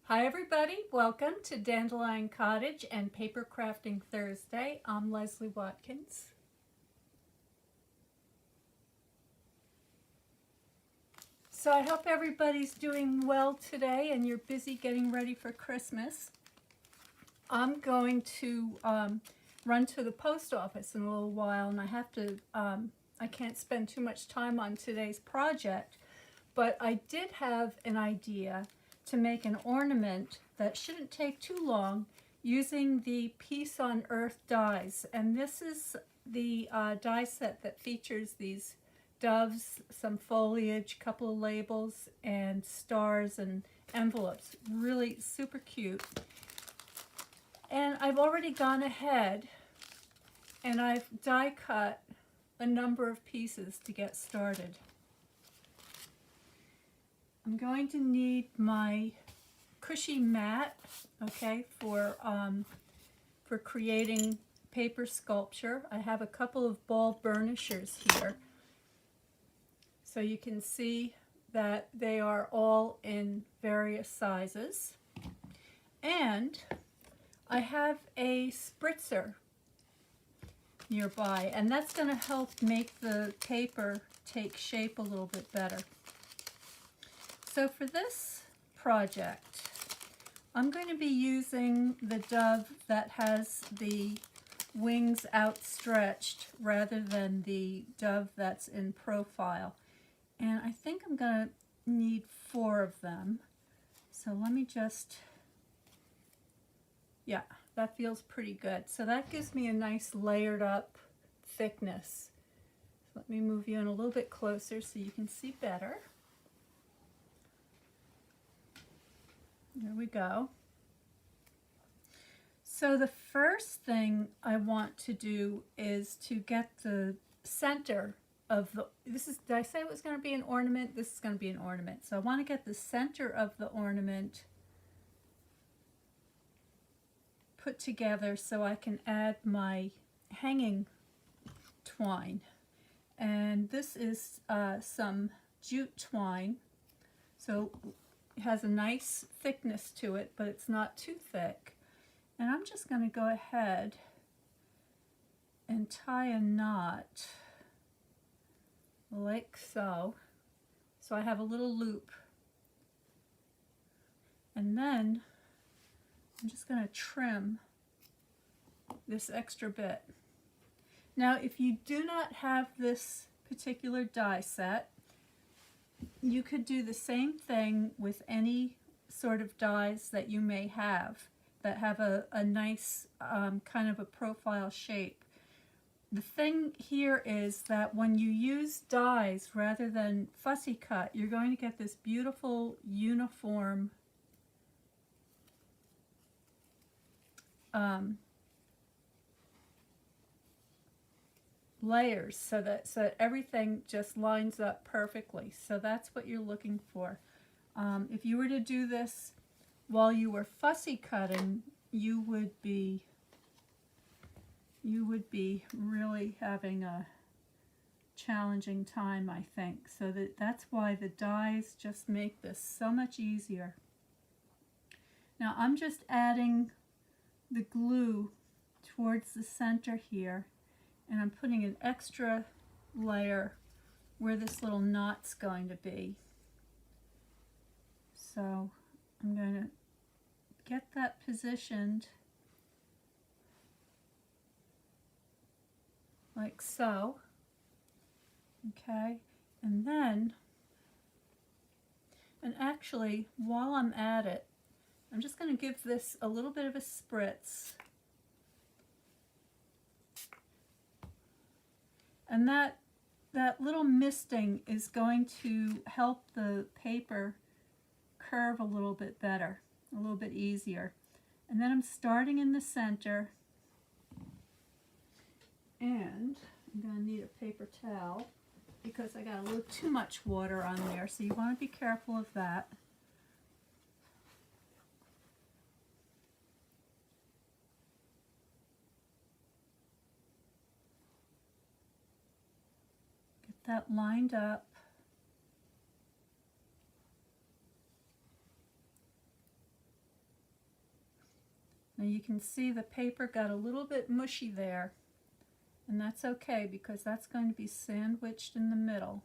Hi everybody, welcome to Dandelion Cottage and Paper Crafting Thursday. I'm Leslie Watkins. So I hope everybody's doing well today and you're busy getting ready for Christmas. I'm going to run to the post office in a little while, and I can't spend too much time on today's project, but I did have an idea to make an ornament that shouldn't take too long using the Peace on Earth dies. And this is the die set that features these doves, some foliage, couple of labels, and stars and envelopes. Really super cute. And I've already gone ahead and I've die cut a number of pieces to get started. I'm going to need my cushy mat, okay, for creating paper sculpture. I have a couple of ball burnishers here, so you can see that they are all in various sizes. And I have a spritzer nearby, and that's going to help make the paper take shape a little bit better. So for this project, I'm going to be using the dove that has the wings outstretched rather than the dove that's in profile. And I think I'm going to need 4 of them. So let me just, yeah, that feels pretty good. So that gives me a nice layered up thickness. So let me move you in a little bit closer so you can see better. There we go. So the first thing I want to do is to get the center of the, did I say it was going to be an ornament? This is going to be an ornament. So I want to get the center of the ornament put together so I can add my hanging twine. And this is some jute twine. So it has a nice thickness to it, but it's not too thick. And I'm just going to go ahead and tie a knot like so. So I have a little loop. And then I'm just going to trim this extra bit. Now, if you do not have this particular die set, you could do the same thing with any sort of dies that you may have that have a nice kind of a profile shape. The thing here is that when you use dies rather than fussy cut, you're going to get this beautiful uniform layers so that everything just lines up perfectly. So that's what you're looking for. If you were to do this while you were fussy cutting, you would be really having a challenging time, I think. So that's why the dies just make this so much easier. Now I'm just adding the glue towards the center here, and I'm putting an extra layer where this little knot's going to be. So I'm going to get that positioned like so. Okay, and then, and actually while I'm at it, I'm just going to give this a little bit of a spritz. And that little misting is going to help the paper curve a little bit better, a little bit easier. And then I'm starting in the center, and I'm going to need a paper towel because I got a little too much water on there, so you want to be careful of that. That lined up. Now you can see the paper got a little bit mushy there, and that's okay because that's going to be sandwiched in the middle.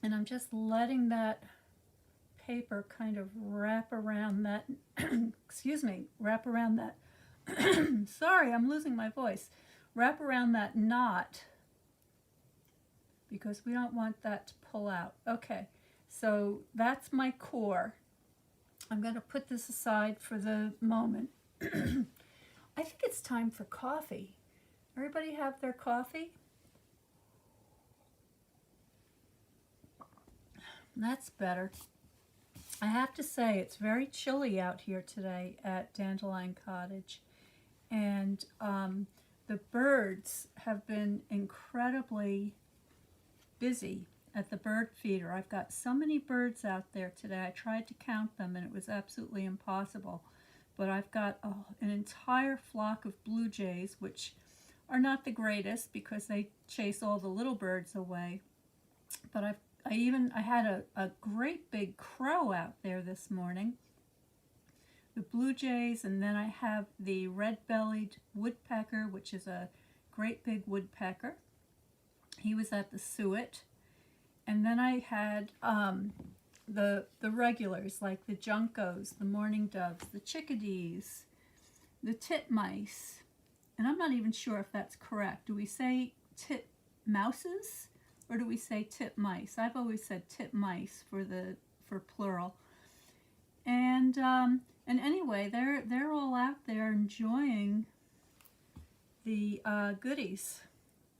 And I'm just letting that paper kind of wrap around that, excuse me, wrap around that, sorry, I'm losing my voice, wrap around that knot because we don't want that to pull out. Okay, so that's my core. I'm going to put this aside for the moment. I think it's time for coffee. Everybody have their coffee? That's better. I have to say it's very chilly out here today at Dandelion Cottage, and the birds have been incredibly busy at the bird feeder. I've got so many birds out there today. I tried to count them and it was absolutely impossible, but I've got an entire flock of blue jays, which are not the greatest because they chase all the little birds away, but I had a great big crow out there this morning, the blue jays, and then I have the red-bellied woodpecker, which is a great big woodpecker. He was at the suet. And then I had the regulars like the juncos, the mourning doves, the chickadees, the titmice, and I'm not even sure if that's correct. Do we say titmouses? Or do we say titmice? I've always said titmice for plural. And anyway, they're all out there enjoying the goodies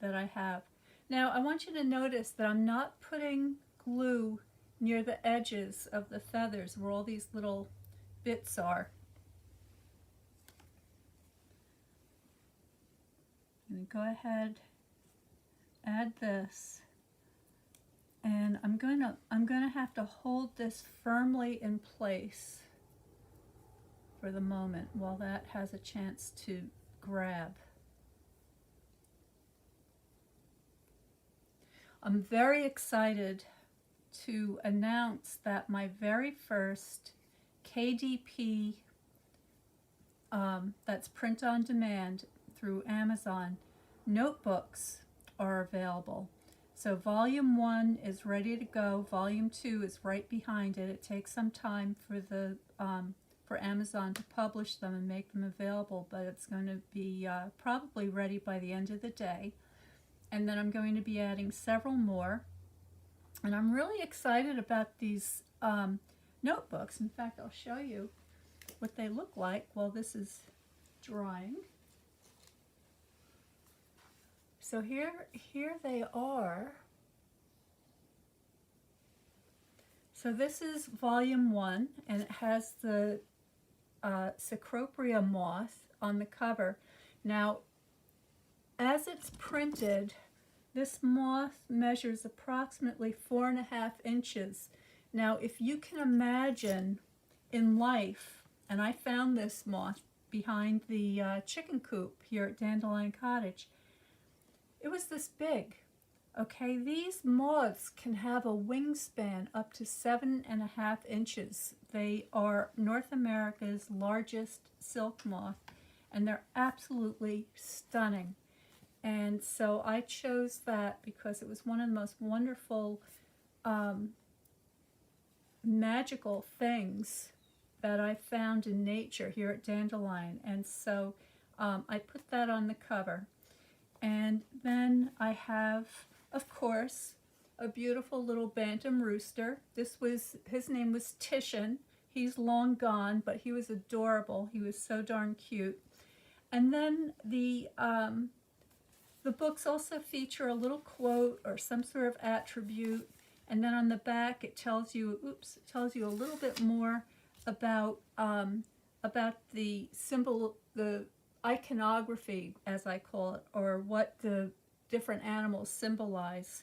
that I have. Now I want you to notice that I'm not putting glue near the edges of the feathers where all these little bits are. I'm going to go ahead, add this. And I'm gonna have to hold this firmly in place for the moment while that has a chance to grab. I'm very excited to announce that my very first KDP, that's print on demand through Amazon, notebooks are available. So volume 1 is ready to go. Volume 2 is right behind it. It takes some time for Amazon to publish them and make them available, but it's going to be probably ready by the end of the day. And then I'm going to be adding several more. And I'm really excited about these notebooks. In fact, I'll show you what they look like while this is drying. So here they are. So this is volume 1, and it has the Cecropia moth on the cover. Now, as it's printed, this moth measures approximately 4.5 inches. Now, if you can imagine in life, and I found this moth behind the chicken coop here at Dandelion Cottage, it was this big. Okay, these moths can have a wingspan up to 7.5 inches. They are North America's largest silk moth, and they're absolutely stunning. And so I chose that because it was one of the most wonderful, magical things that I found in nature here at Dandelion. And so I put that on the cover. And then I have, of course, a beautiful little bantam rooster. His name was Titian. He's long gone, but he was adorable. He was so darn cute. And then the books also feature a little quote or some sort of attribute. And then on the back it tells you, a little bit more about the symbol, the iconography, as I call it, or what the different animals symbolize,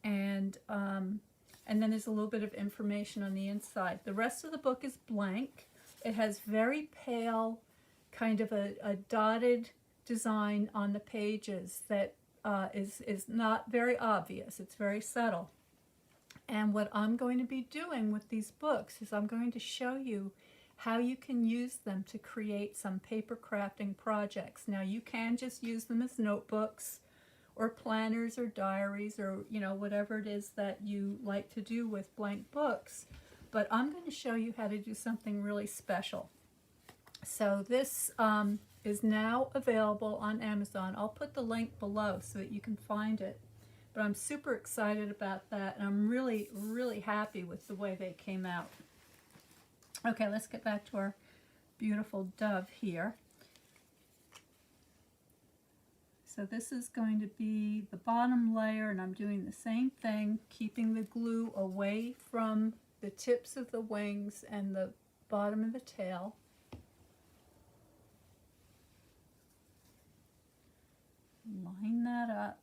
and then there's a little bit of information on the inside. The rest of the book is blank. It has very pale kind of a dotted design on the pages that is not very obvious. It's very subtle. And what I'm going to be doing with these books is I'm going to show you how you can use them to create some paper crafting projects. Now you can just use them as notebooks or planners or diaries or, you know, whatever it is that you like to do with blank books. But I'm going to show you how to do something really special. So this is now available on Amazon. I'll put the link below so that you can find it. But I'm super excited about that, and I'm really, really happy with the way they came out. Okay, let's get back to our beautiful dove here. So this is going to be the bottom layer, and I'm doing the same thing, keeping the glue away from the tips of the wings and the bottom of the tail. Line that up.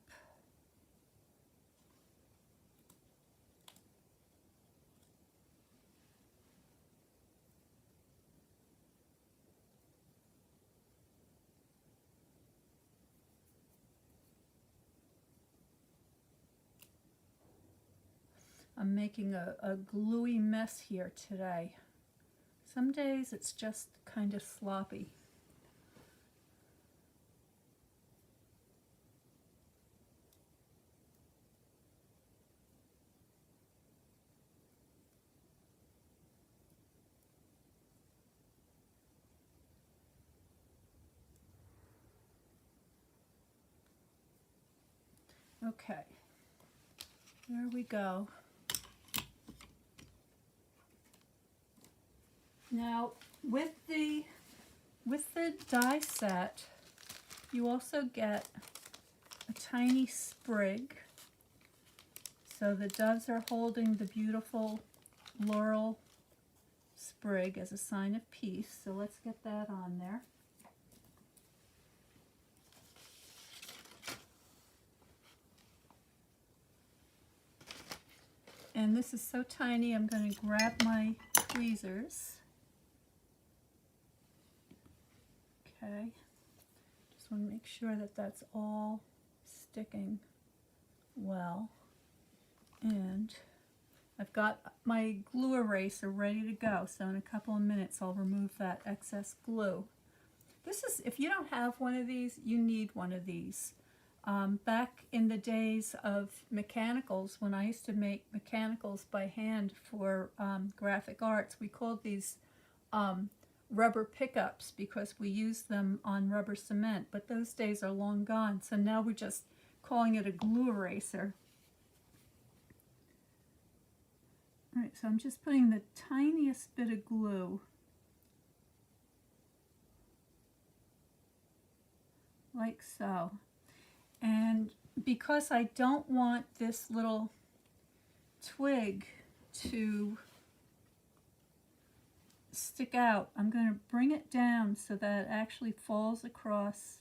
I'm making a gluey mess here today. Some days it's just kind of sloppy. Okay, there we go. Now, with the die set, you also get a tiny sprig. So the doves are holding the beautiful laurel sprig as a sign of peace. So let's get that on there. And this is so tiny, I'm going to grab my tweezers. Okay, just want to make sure that that's all sticking well. And I've got my glue eraser ready to go, so in a couple of minutes I'll remove that excess glue. This is, if you don't have one of these, you need one of these. Back in the days of mechanicals, when I used to make mechanicals by hand for graphic arts, we called these rubber pickups because we used them on rubber cement, but those days are long gone, so now we're just calling it a glue eraser. Alright, so I'm just putting the tiniest bit of glue like so. And because I don't want this little twig to stick out, I'm going to bring it down so that it actually falls across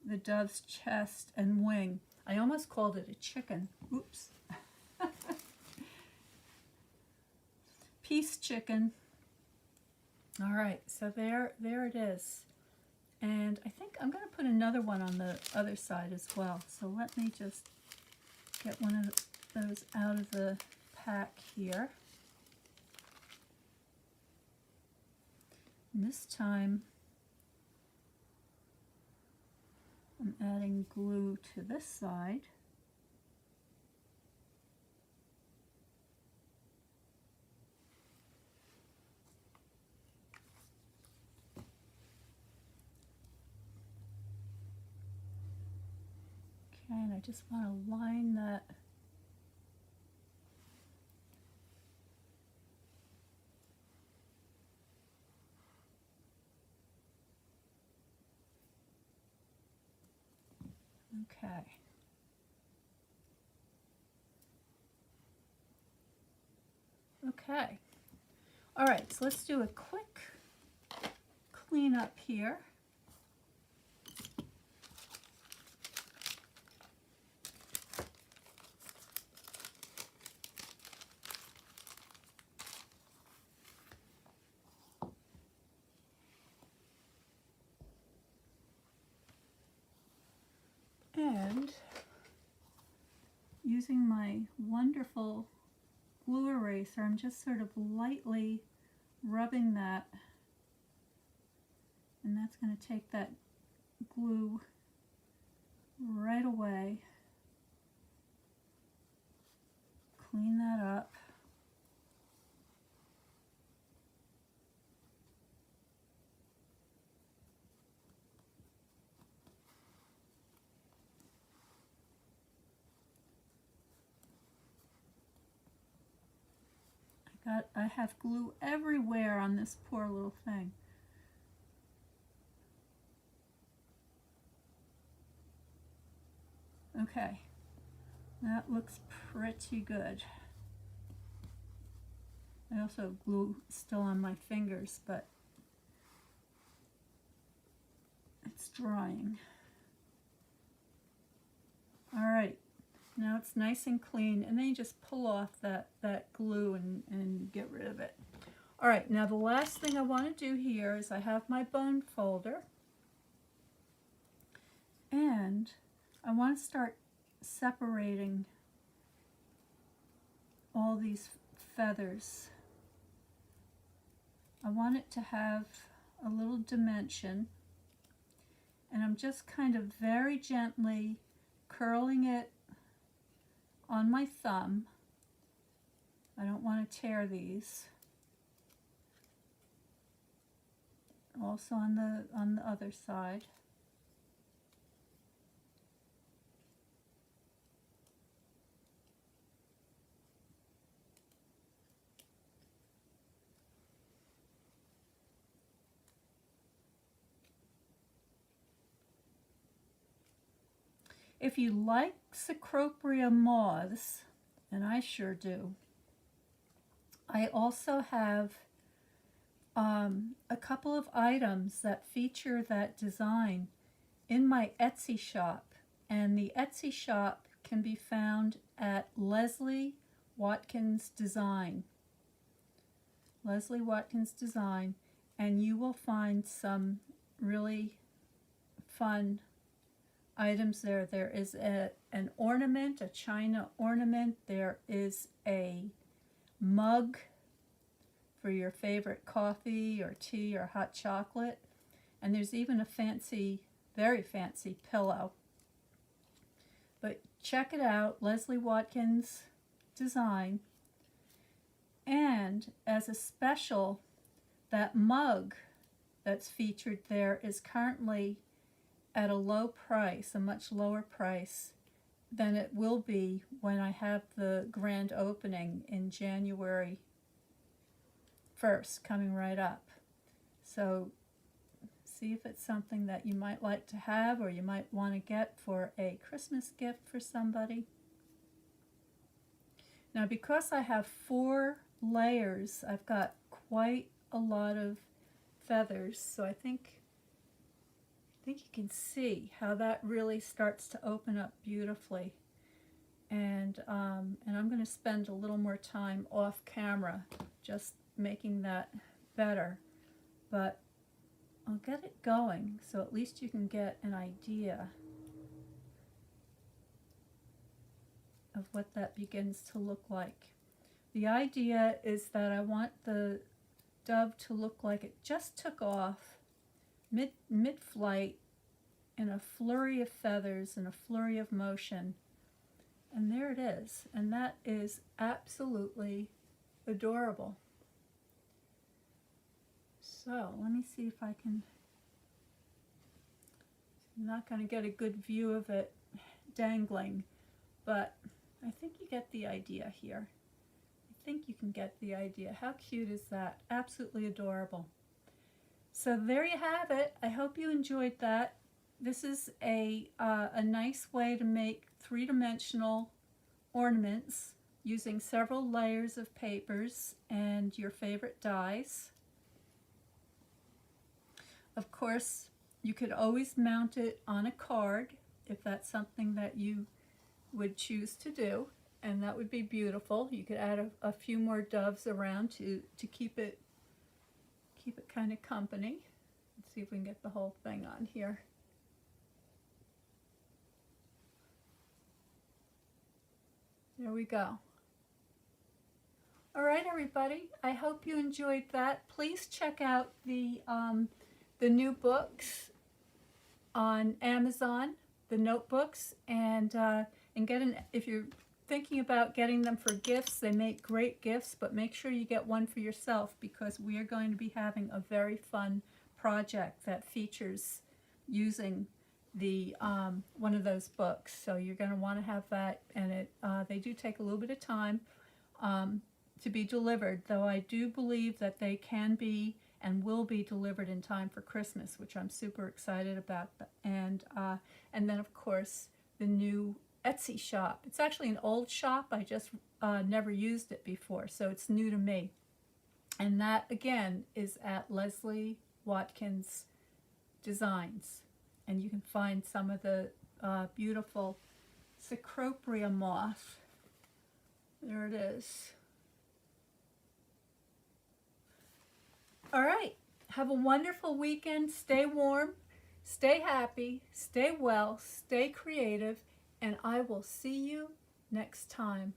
the dove's chest and wing. I almost called it a chicken. Oops. Peace chicken. All right, so there it is. And I think I'm going to put another one on the other side as well. So let me just get one of those out of the pack here. And this time I'm adding glue to this side. Okay, and I just want to line that . Okay. Okay. All right, so let's do a quick clean up here. using my wonderful glue eraser, I'm just sort of lightly rubbing that, and that's going to take that glue right away. Clean that up. I have glue everywhere on this poor little thing. Okay, that looks pretty good. I also have glue still on my fingers, but it's drying. All right, now it's nice and clean, and then you just pull off that glue and get rid of it. All right, now the last thing I want to do here is I have my bone folder, and I want to start separating all these feathers. I want it to have a little dimension, and I'm just kind of very gently curling it on my thumb. I don't want to tear these. Also on the other side. If you like Cecropia moths, and I sure do, I also have a couple of items that feature that design in my Etsy shop. And the Etsy shop can be found at Leslie Watkins Design. Leslie Watkins Design, and you will find some really fun items there. There is an ornament, a china ornament. There is a mug for your favorite coffee or tea or hot chocolate. And there's even a fancy, very fancy pillow. But check it out, Leslie Watkins Design. And as a special, that mug that's featured there is currently at a low price, a much lower price than it will be when I have the grand opening in January 1st, coming right up. So see if it's something that you might like to have, or you might want to get for a Christmas gift for somebody. Now, because I have 4 layers, I've got quite a lot of feathers, so I think you can see how that really starts to open up beautifully. And I'm going to spend a little more time off camera just making that better, but I'll get it going so at least you can get an idea of what that begins to look like. The idea is that I want the dove to look like it just took off mid-flight in a flurry of feathers and a flurry of motion. And there it is. And that is absolutely adorable. So let me see if I can, I'm not going to get a good view of it dangling, but I think you get the idea here. I think you can get the idea. How cute is that? Absolutely adorable. So there you have it. I hope you enjoyed that. This is a nice way to make 3-dimensional ornaments using several layers of papers and your favorite dies. Of course, you could always mount it on a card if that's something that you would choose to do, and that would be beautiful. You could add a few more doves around to keep it kind of company. Let's see if we can get the whole thing on here. There we go. All right, everybody. I hope you enjoyed that. Please check out the new books on Amazon, the notebooks, and get if you're thinking about getting them for gifts, they make great gifts, but make sure you get one for yourself because we are going to be having a very fun project that features using the one of those books. So you're going to want to have that, and they do take a little bit of time to be delivered, though I do believe that they can be and will be delivered in time for Christmas, which I'm super excited about. And then of course the new Etsy shop. It's actually an old shop. I just never used it before, so it's new to me. And that again is at Leslie Watkins Designs, and you can find some of the beautiful Cecropia moth. There it is. All right, have a wonderful weekend. Stay warm, stay happy, stay well, stay creative, and I will see you next time.